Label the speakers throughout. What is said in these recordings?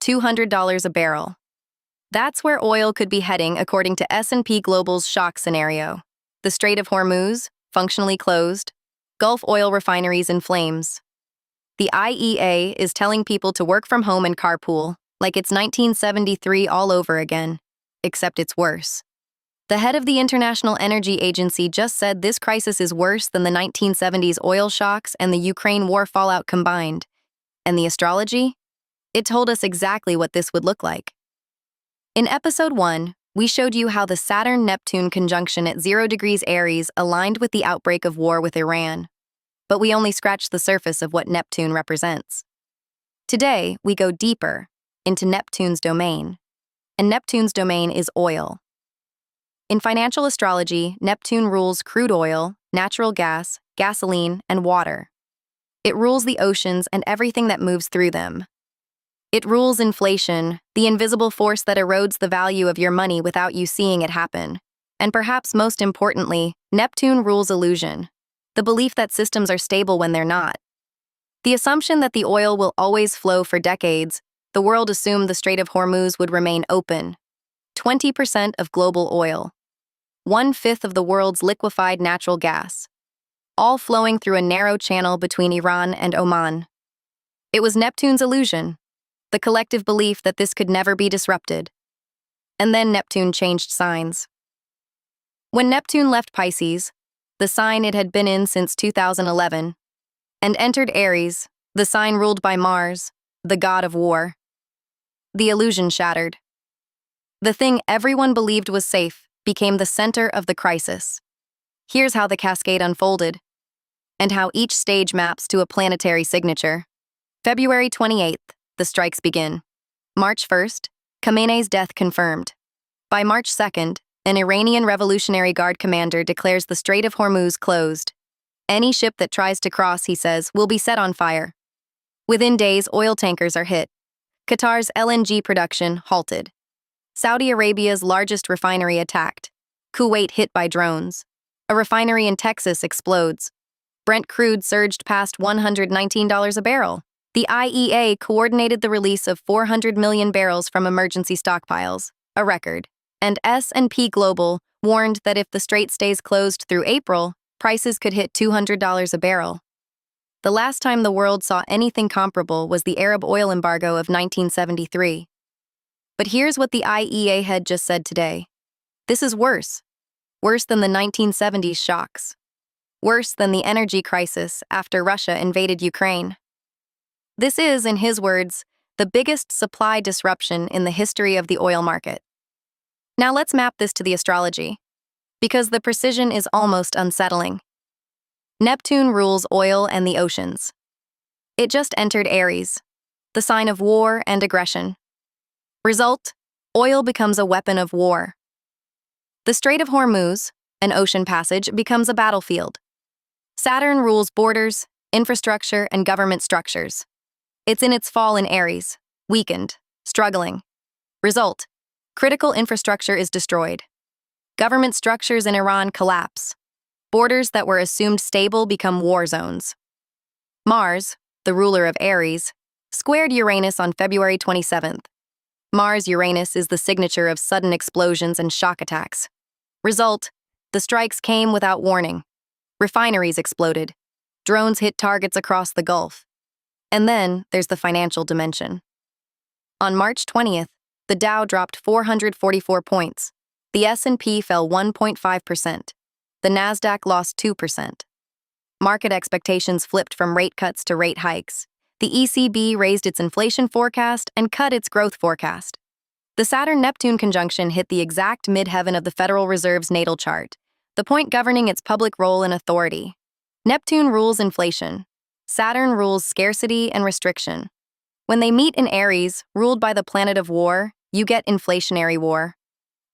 Speaker 1: $200 a barrel. That's where oil could be heading according to S&P Global's shock scenario. The Strait of Hormuz, functionally closed, Gulf oil refineries in flames. The IEA is telling people to work from home and carpool, like it's 1973 all over again, except it's worse. The head of the International Energy Agency just said this crisis is worse than the 1970s oil shocks and the Ukraine war fallout combined. And the astrology? It told us exactly what this would look like. In episode 1, we showed you how the Saturn-Neptune conjunction at 0 degrees Aries aligned with the outbreak of war with Iran. But we only scratched the surface of what Neptune represents. Today, we go deeper into Neptune's domain. And Neptune's domain is oil. In financial astrology, Neptune rules crude oil, natural gas, gasoline, and water. It rules the oceans and everything that moves through them. It rules inflation, the invisible force that erodes the value of your money without you seeing it happen. And perhaps most importantly, Neptune rules illusion, the belief that systems are stable when they're not. The assumption that the oil will always flow for decades, the world assumed the Strait of Hormuz would remain open. 20% of global oil. 1/5 of the world's liquefied natural gas. All flowing through a narrow channel between Iran and Oman. It was Neptune's illusion, the collective belief that this could never be disrupted. And then Neptune changed signs. When Neptune left Pisces, the sign it had been in since 2011, and entered Aries, the sign ruled by Mars, the god of war, the illusion shattered. The thing everyone believed was safe became the center of the crisis. Here's how the cascade unfolded, and how each stage maps to a planetary signature. February 28th, the strikes begin. March 1st, Khamenei's death confirmed. By March 2nd, an Iranian Revolutionary Guard commander declares the Strait of Hormuz closed. Any ship that tries to cross, he says, will be set on fire. Within days, oil tankers are hit. Qatar's LNG production halted. Saudi Arabia's largest refinery attacked. Kuwait hit by drones. A refinery in Texas explodes. Brent crude surged past $119 a barrel. The IEA coordinated the release of 400 million barrels from emergency stockpiles, a record. And S&P Global warned that if the strait stays closed through April, prices could hit $200 a barrel. The last time the world saw anything comparable was the Arab oil embargo of 1973. But here's what the IEA head just said today. This is worse. Worse than the 1970s shocks. Worse than the energy crisis after Russia invaded Ukraine. This is, in his words, the biggest supply disruption in the history of the oil market. Now let's map this to the astrology, because the precision is almost unsettling. Neptune rules oil and the oceans. It just entered Aries, the sign of war and aggression. Result, oil becomes a weapon of war. The Strait of Hormuz, an ocean passage, becomes a battlefield. Saturn rules borders, infrastructure, and government structures. It's in its fall in Aries, weakened, struggling. Result, critical infrastructure is destroyed. Government structures in Iran collapse. Borders that were assumed stable become war zones. Mars, the ruler of Aries, squared Uranus on February 27th. Mars-Uranus is the signature of sudden explosions and shock attacks. Result, the strikes came without warning. Refineries exploded. Drones hit targets across the Gulf. And then there's the financial dimension. On March 20th, the Dow dropped 444 points. The S&P fell 1.5%. The Nasdaq lost 2%. Market expectations flipped from rate cuts to rate hikes. The ECB raised its inflation forecast and cut its growth forecast. The Saturn-Neptune conjunction hit the exact midheaven of the Federal Reserve's natal chart, the point governing its public role and authority. Neptune rules inflation. Saturn rules scarcity and restriction. When they meet in Aries, ruled by the planet of war, you get inflationary war.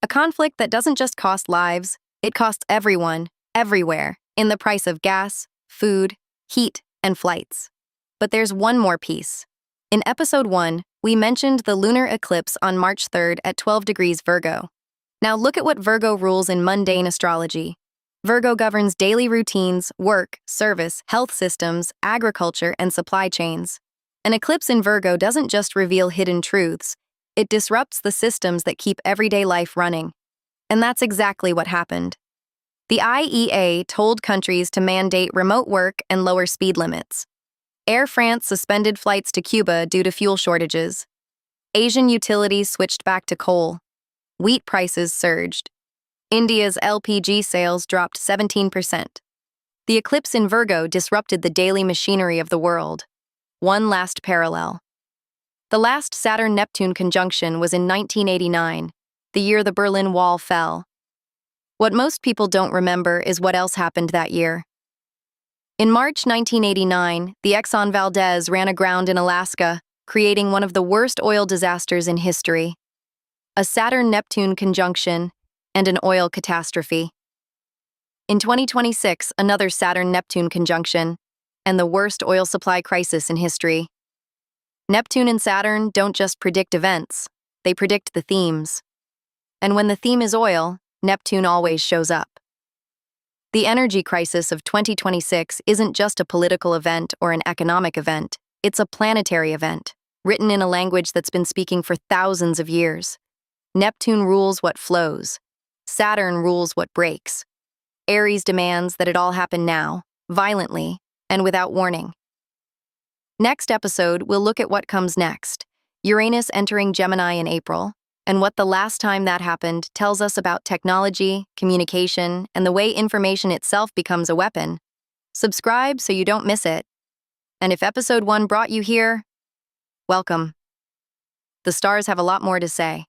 Speaker 1: A conflict that doesn't just cost lives, it costs everyone, everywhere, in the price of gas, food, heat, and flights. But there's one more piece. In episode 1, we mentioned the lunar eclipse on March 3rd at 12 degrees Virgo. Now look at what Virgo rules in mundane astrology. Virgo governs daily routines, work, service, health systems, agriculture, and supply chains. An eclipse in Virgo doesn't just reveal hidden truths, it disrupts the systems that keep everyday life running. And that's exactly what happened. The IEA told countries to mandate remote work and lower speed limits. Air France suspended flights to Cuba due to fuel shortages. Asian utilities switched back to coal. Wheat prices surged. India's LPG sales dropped 17%. The eclipse in Virgo disrupted the daily machinery of the world. One last parallel. The last Saturn-Neptune conjunction was in 1989, the year the Berlin Wall fell. What most people don't remember is what else happened that year. In March 1989, the Exxon Valdez ran aground in Alaska, creating one of the worst oil disasters in history. A Saturn-Neptune conjunction and an oil catastrophe. In 2026, another Saturn-Neptune conjunction and the worst oil supply crisis in history. Neptune and Saturn don't just predict events, they predict the themes. And when the theme is oil, Neptune always shows up. The energy crisis of 2026 isn't just a political event or an economic event, it's a planetary event, written in a language that's been speaking for thousands of years. Neptune rules what flows. Saturn rules what breaks. Aries demands that it all happen now, violently, and without warning. Next episode, we'll look at what comes next, Uranus entering Gemini in April, and what the last time that happened tells us about technology, communication, and the way information itself becomes a weapon. Subscribe so you don't miss it. And if episode 1 brought you here, welcome. The stars have a lot more to say.